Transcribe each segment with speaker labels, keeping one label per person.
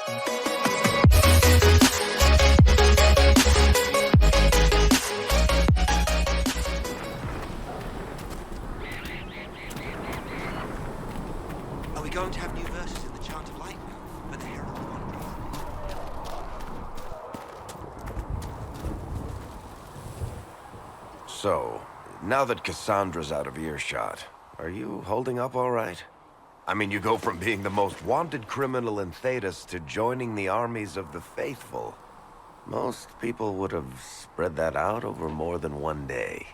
Speaker 1: Are we going to have new verses in the Chant of Light now? For the Herald of One?
Speaker 2: So, now that Cassandra's out of earshot, are you holding up all right? I mean, you go from being the most wanted criminal in Thedas to joining the armies of the faithful. Most people would have spread that out over more than one day.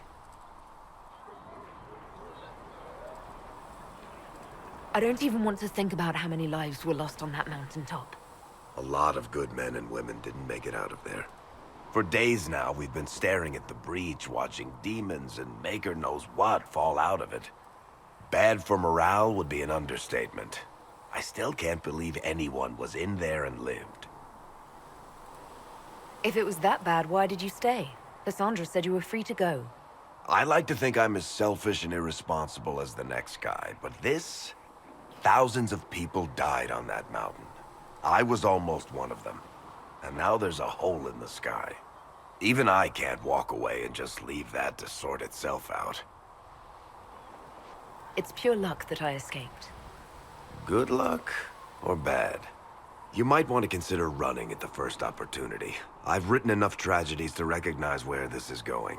Speaker 3: I don't even want to think about how many lives were lost on that mountaintop.
Speaker 2: A lot of good men and women didn't make it out of there. For days now, we've been staring at the breach, watching demons and maker knows what fall out of it. Bad for morale would be an understatement. I still can't believe anyone was in there and lived.
Speaker 3: If it was that bad, why did you stay? Cassandra said you were free to go.
Speaker 2: I like to think I'm as selfish and irresponsible as the next guy, but this... Thousands of people died on that mountain. I was almost one of them. And now there's a hole in the sky. Even I can't walk away and just leave that to sort itself out.
Speaker 3: It's pure luck that I escaped.
Speaker 2: Good luck or bad? You might want to consider running at the first opportunity. I've written enough tragedies to recognize where this is going.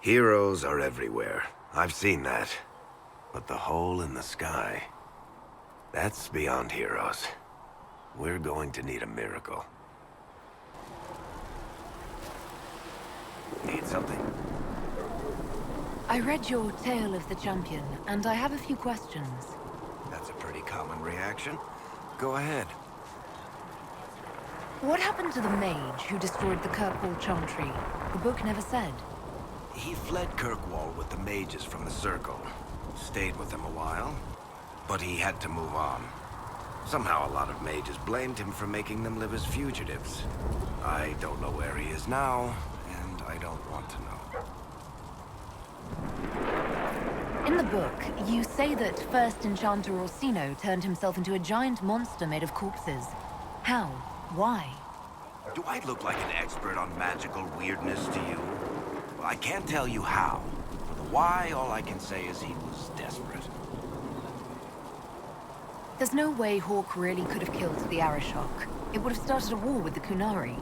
Speaker 2: Heroes are everywhere. I've seen that. But the hole in the sky... that's beyond heroes. We're going to need a miracle. Need something?
Speaker 3: I read your Tale of the Champion, and I have a few questions.
Speaker 2: That's a pretty common reaction. Go ahead.
Speaker 3: What happened to the mage who destroyed the Kirkwall Chantry? The book never said.
Speaker 2: He fled Kirkwall with the mages from the Circle. Stayed with them a while, but he had to move on. Somehow a lot of mages blamed him for making them live as fugitives. I don't know where he is now, and I don't want to know.
Speaker 3: In the book, you say that first Enchanter Orsino turned himself into a giant monster made of corpses. How? Why?
Speaker 2: Do I look like an expert on magical weirdness to you? Well, I can't tell you how. For the why, all I can say is he was desperate.
Speaker 3: There's no way Hawk really could have killed the Arishok. It would have started a war with the Kunari.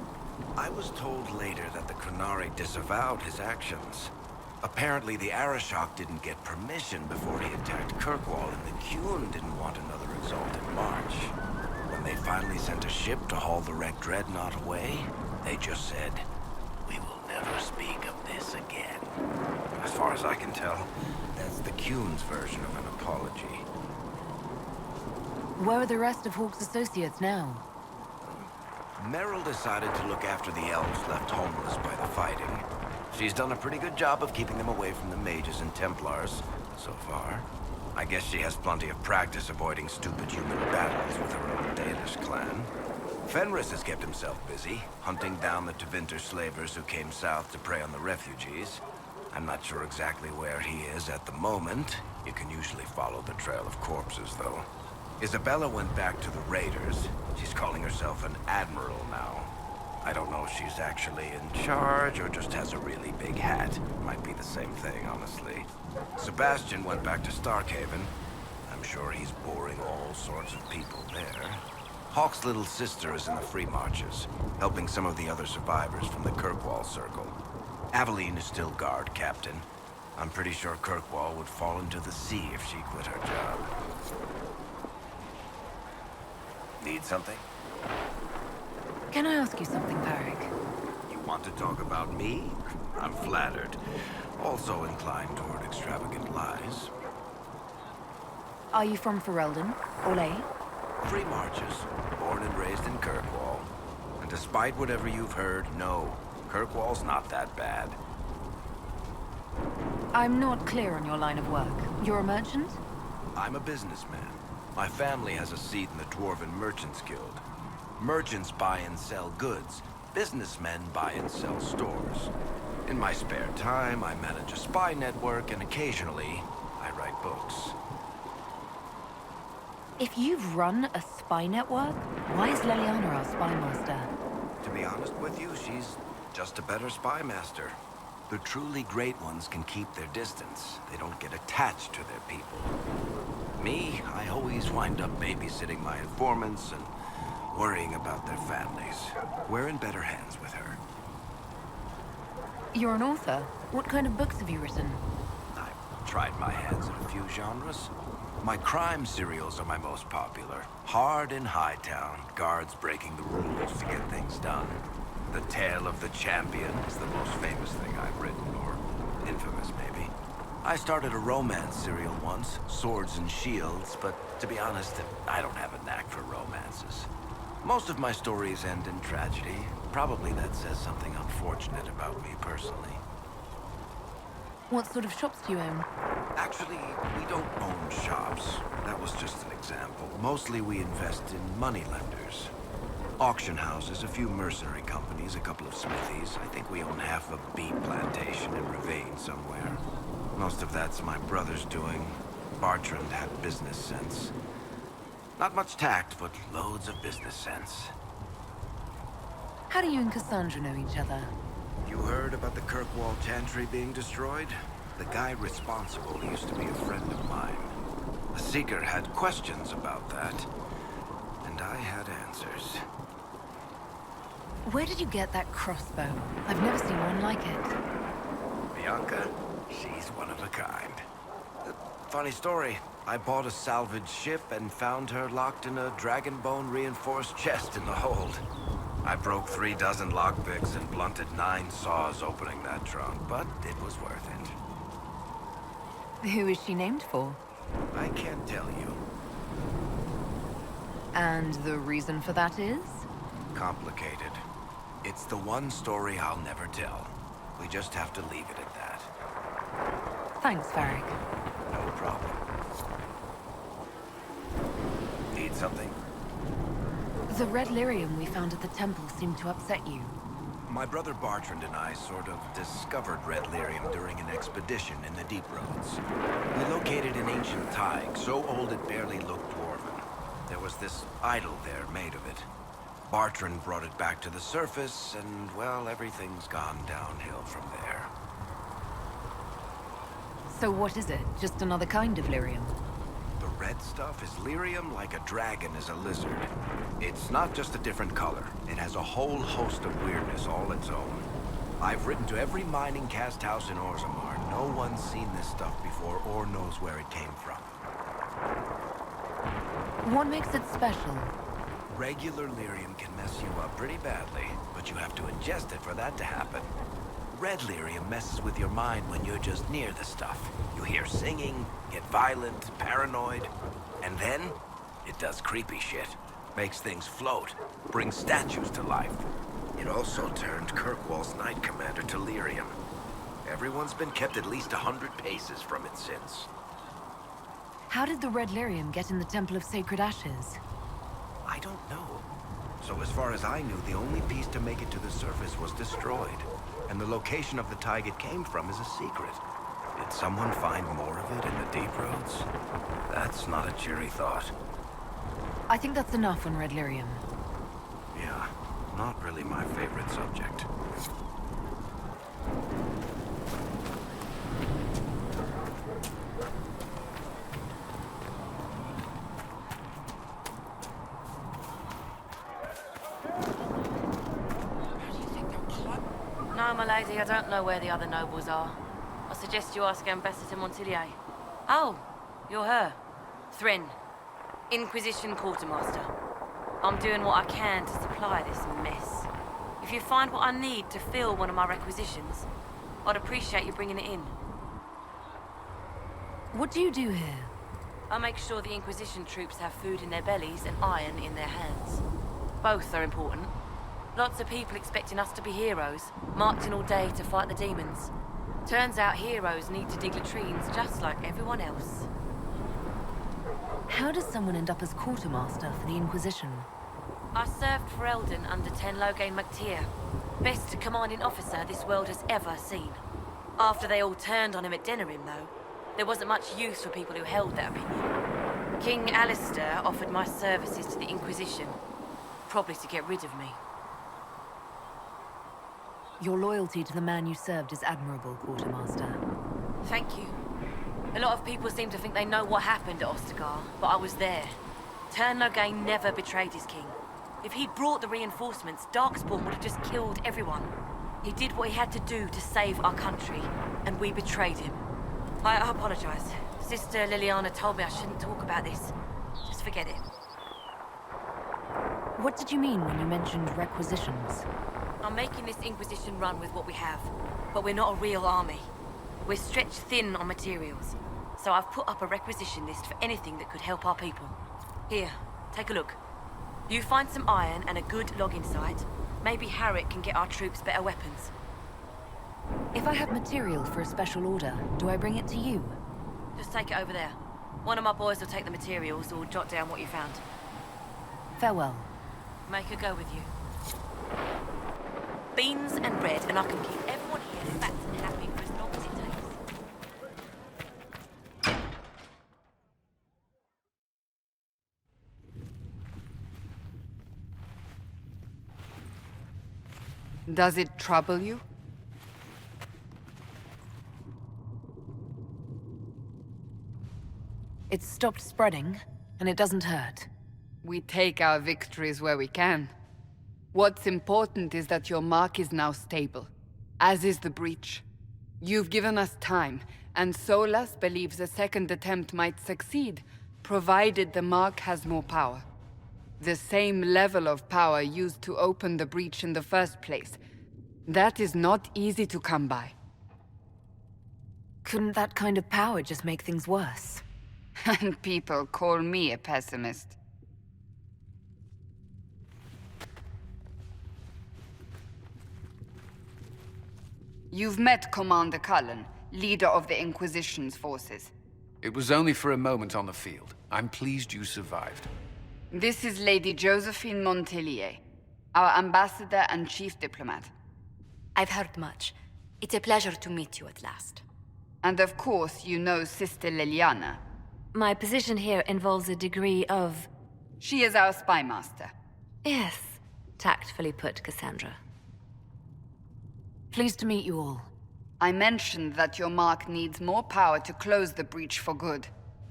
Speaker 2: I was told later that the Kunari disavowed his actions. Apparently the Arishok didn't get permission before he attacked Kirkwall, and the Qun didn't want another exalted march. When they finally sent a ship to haul the wrecked dreadnought away, they just said, "We will never speak of this again." As far as I can tell, that's the Qun's version of an apology.
Speaker 3: Where are the rest of Hawk's associates now?
Speaker 2: Meryl decided to look after the elves left homeless by the fighting. She's done a pretty good job of keeping them away from the mages and Templars, so far. I guess she has plenty of practice avoiding stupid human battles with her own Danish clan. Fenris has kept himself busy, hunting down the Tevinter slavers who came south to prey on the refugees. I'm not sure exactly where he is at the moment. You can usually follow the trail of corpses, though. Isabella went back to the Raiders. She's calling herself an admiral now. I don't know if she's actually in charge or just has a really big hat. Might be the same thing, honestly. Sebastian went back to Starkhaven. I'm sure he's boring all sorts of people there. Hawk's little sister is in the Free Marches, helping some of the other survivors from the Kirkwall Circle. Aveline is still guard captain. I'm pretty sure Kirkwall would fall into the sea if she quit her job. Need something?
Speaker 3: Can I ask you something, Varric?
Speaker 2: You want to talk about me? I'm flattered. Also inclined toward extravagant lies.
Speaker 3: Are you from Ferelden? Olay?
Speaker 2: Free Marches, born and raised in Kirkwall. And despite whatever you've heard, no, Kirkwall's not that bad.
Speaker 3: I'm not clear on your line of work. You're a merchant?
Speaker 2: I'm a businessman. My family has a seat in the Dwarven Merchants Guild. Merchants buy and sell goods. Businessmen buy and sell stores. In my spare time, I manage a spy network, and occasionally, I write books.
Speaker 3: If you've run a spy network, why is Leliana our spy master?
Speaker 2: To be honest with you, she's just a better spy master. The truly great ones can keep their distance. They don't get attached to their people. Me, I always wind up babysitting my informants and worrying about their families. We're in better hands with her.
Speaker 3: You're an author. What kind of books have you written?
Speaker 2: I've tried my hands at a few genres. My crime serials are my most popular. Hard in Hightown, guards breaking the rules to get things done. The Tale of the Champion is the most famous thing I've written, or infamous maybe. I started a romance serial once, Swords and Shields, but to be honest, I don't have a knack for romances. Most of my stories end in tragedy. Probably that says something unfortunate about me personally.
Speaker 3: What sort of shops do you own?
Speaker 2: Actually, we don't own shops. That was just an example. Mostly we invest in moneylenders. Auction houses, a few mercenary companies, a couple of smithies. I think we own half a bee plantation in Ravine somewhere. Most of that's my brother's doing. Bartrand had business sense. Not much tact, but loads of business sense.
Speaker 3: How do you and Cassandra know each other?
Speaker 2: You heard about the Kirkwall Chantry being destroyed? The guy responsible used to be a friend of mine. The Seeker had questions about that, and I had answers.
Speaker 3: Where did you get that crossbow? I've never seen one like it.
Speaker 2: Bianca, she's one of a kind. Funny story. I bought a salvage ship and found her locked in a dragonbone reinforced chest in the hold. I broke 36 lockpicks and blunted 9 saws opening that trunk, but it was worth it.
Speaker 3: Who is she named for?
Speaker 2: I can't tell you.
Speaker 3: And the reason for that is?
Speaker 2: Complicated. It's the one story I'll never tell. We just have to leave it at that.
Speaker 3: Thanks, Varric.
Speaker 2: No problem. Need something?
Speaker 3: The red lyrium we found at the temple seemed to upset you.
Speaker 2: My brother Bartrand and I sort of discovered red lyrium during an expedition in the Deep Roads. We located an ancient thaig, so old it barely looked dwarven. There was this idol there made of it. Bartrand brought it back to the surface, and, well, everything's gone downhill from there.
Speaker 3: So what is it? Just another kind of lyrium?
Speaker 2: The red stuff is lyrium like a dragon is a lizard. It's not just a different color. It has a whole host of weirdness all its own. I've written to every mining cast house in Orzammar. No one's seen this stuff before or knows where it came from.
Speaker 3: What makes it special?
Speaker 2: Regular lyrium can mess you up pretty badly, but you have to ingest it for that to happen. Red lyrium messes with your mind when you're just near the stuff. You hear singing, get violent, paranoid, and then it does creepy shit. Makes things float, brings statues to life. It also turned Kirkwall's Knight Commander to lyrium. Everyone's been kept at least 100 paces from it since.
Speaker 3: How did the red lyrium get in the Temple of Sacred Ashes?
Speaker 2: I don't know. So as far as I knew, the only piece to make it to the surface was destroyed. And the location of the thaig it came from is a secret. Did someone find more of it in the Deep Roads? That's not a cheery thought.
Speaker 3: I think that's enough on red lyrium.
Speaker 2: Yeah, not really my favorite subject.
Speaker 4: No, my lady, I don't know where the other nobles are. I suggest you ask Ambassador Montillier. Oh, you're her. Thrin, Inquisition Quartermaster. I'm doing what I can to supply this mess. If you find what I need to fill one of my requisitions, I'd appreciate you bringing it in.
Speaker 3: What do you do here?
Speaker 4: I make sure the Inquisition troops have food in their bellies and iron in their hands. Both are important. Lots of people expecting us to be heroes, marching all day to fight the demons. Turns out heroes need to dig latrines just like everyone else.
Speaker 3: How does someone end up as quartermaster for the Inquisition?
Speaker 4: I served for Eldon under Ten Loghain MacTier. Best commanding officer this world has ever seen. After they all turned on him at Denerim, though, there wasn't much use for people who held that opinion. King Alistair offered my services to the Inquisition, probably to get rid of me.
Speaker 3: Your loyalty to the man you served is admirable, Quartermaster.
Speaker 4: Thank you. A lot of people seem to think they know what happened at Ostagar, but I was there. Turn Loghain never betrayed his king. If he'd brought the reinforcements, Darkspawn would have just killed everyone. He did what he had to do to save our country, and we betrayed him. I apologize. Sister Liliana told me I shouldn't talk about this. Just forget it.
Speaker 3: What did you mean when you mentioned requisitions?
Speaker 4: I'm making this Inquisition run with what we have, but we're not a real army. We're stretched thin on materials, so I've put up a requisition list for anything that could help our people. Here, take a look. You find some iron and a good login site, maybe Harriet can get our troops better weapons.
Speaker 3: If I have material for a special order, do I bring it to you?
Speaker 4: Just take it over there. One of my boys will take the materials or jot down what you found.
Speaker 3: Farewell.
Speaker 4: Make her go with you. Beans and bread, and I can keep everyone here fat and happy for as long as it takes.
Speaker 5: Does it trouble you?
Speaker 3: It's stopped spreading, and it doesn't hurt.
Speaker 5: We take our victories where we can. What's important is that your mark is now stable, as is the breach. You've given us time, and Solas believes a second attempt might succeed, provided the mark has more power. The same level of power used to open the breach in the first place. That is not easy to come by.
Speaker 3: Couldn't that kind of power just make things worse?
Speaker 5: And people call me a pessimist. You've met Commander Cullen, leader of the Inquisition's forces.
Speaker 6: It was only for a moment on the field. I'm pleased you survived.
Speaker 5: This is Lady Josephine Montelier, our ambassador and chief diplomat.
Speaker 7: I've heard much. It's a pleasure to meet you at last.
Speaker 5: And of course, you know Sister Liliana.
Speaker 7: My position here involves a degree of...
Speaker 5: She is our spy master.
Speaker 7: Yes, tactfully put, Cassandra.
Speaker 3: Pleased to meet you all.
Speaker 5: I mentioned that your mark needs more power to close the breach for good.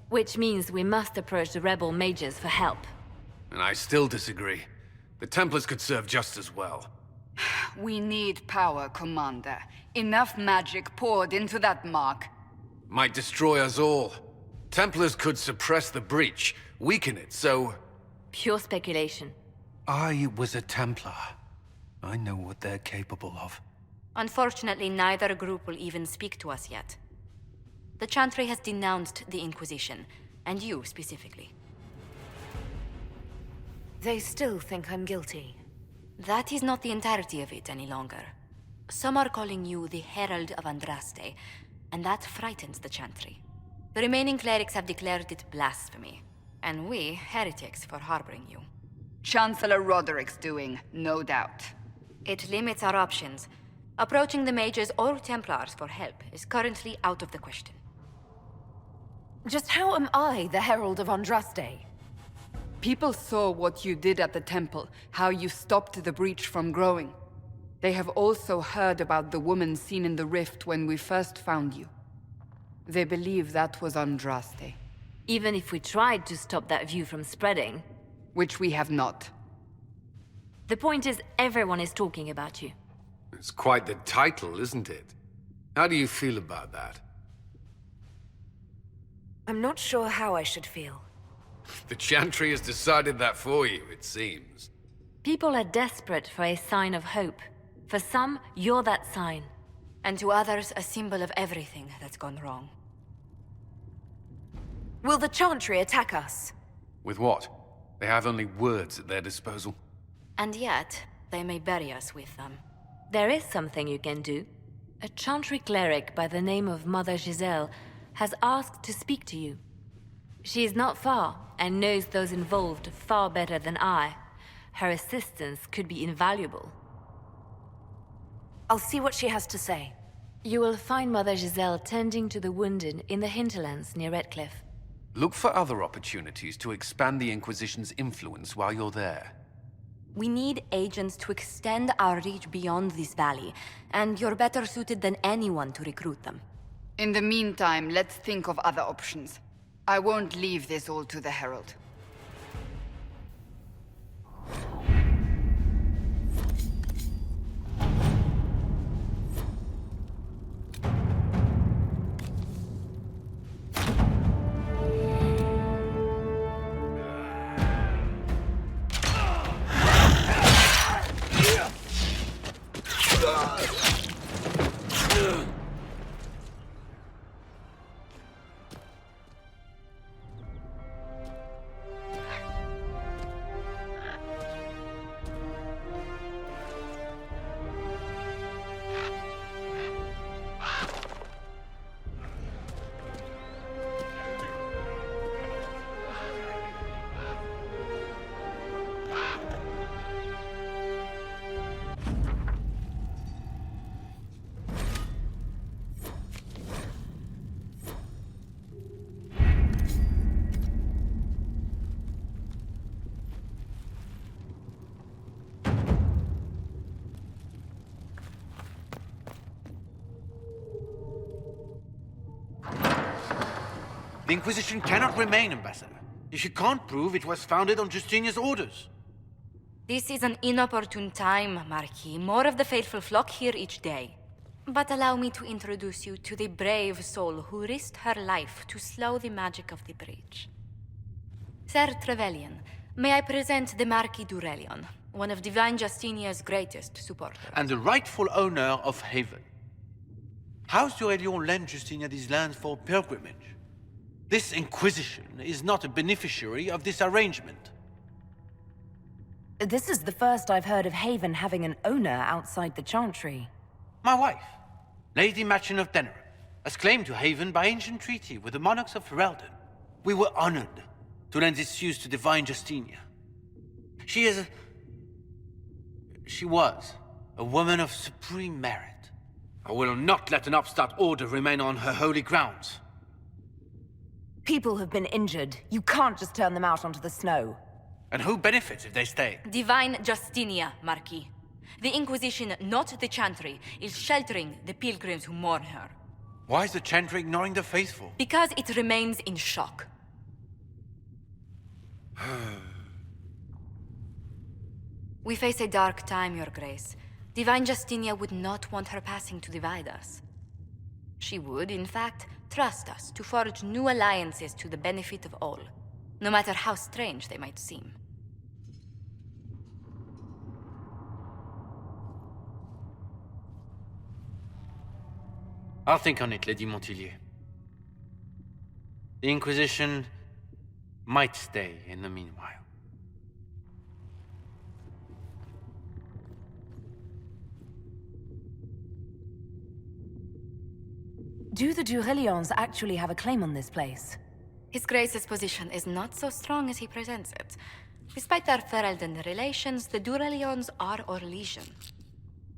Speaker 7: Which means we must approach the rebel mages for help.
Speaker 6: And I still disagree. The Templars could serve just as well.
Speaker 5: We need power, Commander. Enough magic poured into that mark.
Speaker 6: Might destroy us all. Templars could suppress the breach, weaken it, so...
Speaker 7: Pure speculation.
Speaker 6: I was a Templar. I know what they're capable of.
Speaker 7: Unfortunately, neither group will even speak to us yet. The Chantry has denounced the Inquisition, and you specifically.
Speaker 3: They still think I'm guilty.
Speaker 7: That is not the entirety of it any longer. Some are calling you the Herald of Andraste, and that frightens the Chantry. The remaining clerics have declared it blasphemy, and we, heretics, for harboring you.
Speaker 5: Chancellor Roderick's doing, no doubt.
Speaker 7: It limits our options. Approaching the mages or Templars for help is currently out of the question.
Speaker 3: Just how am I the Herald of Andraste?
Speaker 5: People saw what you did at the temple, how you stopped the breach from growing. They have also heard about the woman seen in the rift when we first found you. They believe that was Andraste.
Speaker 7: Even if we tried to stop that view from spreading...
Speaker 5: Which we have not.
Speaker 7: The point is, everyone is talking about you.
Speaker 6: It's quite the title, isn't it? How do you feel about that?
Speaker 3: I'm not sure how I should feel.
Speaker 6: The Chantry has decided that for you, it seems.
Speaker 7: People are desperate for a sign of hope. For some, you're that sign. And to others, a symbol of everything that's gone wrong.
Speaker 3: Will the Chantry attack us?
Speaker 6: With what? They have only words at their disposal.
Speaker 7: And yet, they may bury us with them. There is something you can do. A Chantry cleric by the name of Mother Giselle has asked to speak to you. She is not far, and knows those involved far better than I. Her assistance could be invaluable.
Speaker 3: I'll see what she has to say.
Speaker 7: You will find Mother Giselle tending to the wounded in the hinterlands near Redcliffe.
Speaker 6: Look for other opportunities to expand the Inquisition's influence while you're there.
Speaker 8: We need agents to extend our reach beyond this valley, and you're better suited than anyone to recruit them.
Speaker 5: In the meantime, let's think of other options. I won't leave this all to the Herald.
Speaker 9: The Inquisition cannot remain, Ambassador, if you can't prove it was founded on Justinia's orders.
Speaker 8: This is an inopportune time, Marquis. More of the faithful flock here each day. But allow me to introduce you to the brave soul who risked her life to slow the magic of the breach. Sir Trevelyan, may I present the Marquis d'Aurelion, one of Divine Justinia's greatest supporters.
Speaker 9: And the rightful owner of Haven. House d'Aurelion lent Justinia these lands for pilgrimage. This Inquisition is not a beneficiary of this arrangement.
Speaker 3: This is the first I've heard of Haven having an owner outside the Chantry.
Speaker 9: My wife, Lady Machin of Denerim, has claimed to Haven by ancient treaty with the monarchs of Ferelden. We were honored to lend its use to Divine Justinia. She was a woman of supreme merit. I will not let an upstart order remain on her holy grounds.
Speaker 3: People have been injured. You can't just turn them out onto the snow.
Speaker 9: And who benefits if they stay?
Speaker 8: Divine Justinia, Marquis. The Inquisition, not the Chantry, is sheltering the pilgrims who mourn her.
Speaker 9: Why is the Chantry ignoring the faithful?
Speaker 8: Because it remains in shock. We face a dark time, Your Grace. Divine Justinia would not want her passing to divide us. She would, in fact, trust us to forge new alliances to the benefit of all, no matter how strange they might seem.
Speaker 9: I'll think on it, Lady Montilyet. The Inquisition might stay in the meanwhile.
Speaker 3: Do the d'Aurelions actually have a claim on this place?
Speaker 8: His Grace's position is not so strong as he presents it. Despite their Ferelden relations, the d'Aurelions are our legion.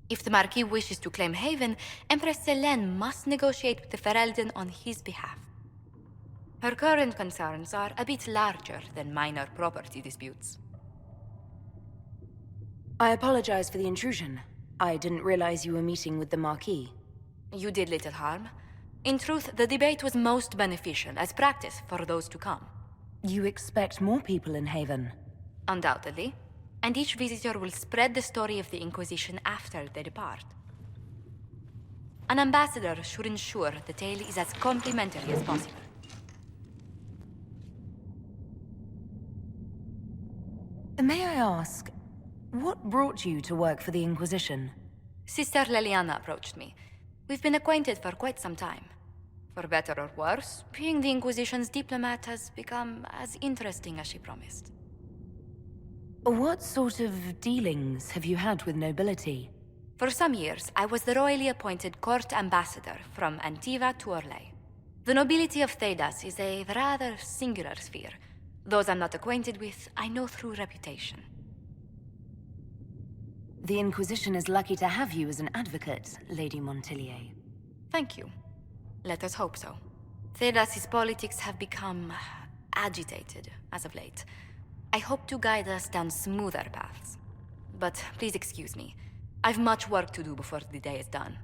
Speaker 8: If the Marquis wishes to claim Haven, Empress Selene must negotiate with the Ferelden on his behalf. Her current concerns are a bit larger than minor property disputes.
Speaker 3: I apologize for the intrusion. I didn't realize you were meeting with the Marquis.
Speaker 8: You did little harm. In truth, the debate was most beneficial as practice for those to come.
Speaker 3: You expect more people in Haven?
Speaker 8: Undoubtedly. And each visitor will spread the story of the Inquisition after they depart. An ambassador should ensure the tale is as complimentary as possible.
Speaker 3: May I ask, what brought you to work for the Inquisition?
Speaker 8: Sister Leliana approached me. We've been acquainted for quite some time. For better or worse, being the Inquisition's diplomat has become as interesting as she promised.
Speaker 3: What sort of dealings have you had with nobility?
Speaker 8: For some years, I was the royally appointed court ambassador from Antiva to Orlais. The nobility of Thedas is a rather singular sphere. Those I'm not acquainted with, I know through reputation.
Speaker 3: The Inquisition is lucky to have you as an advocate, Lady Montilyet.
Speaker 8: Thank you. Let us hope so. Thedas's politics have become agitated as of late. I hope to guide us down smoother paths. But please excuse me. I've much work to do before the day is done.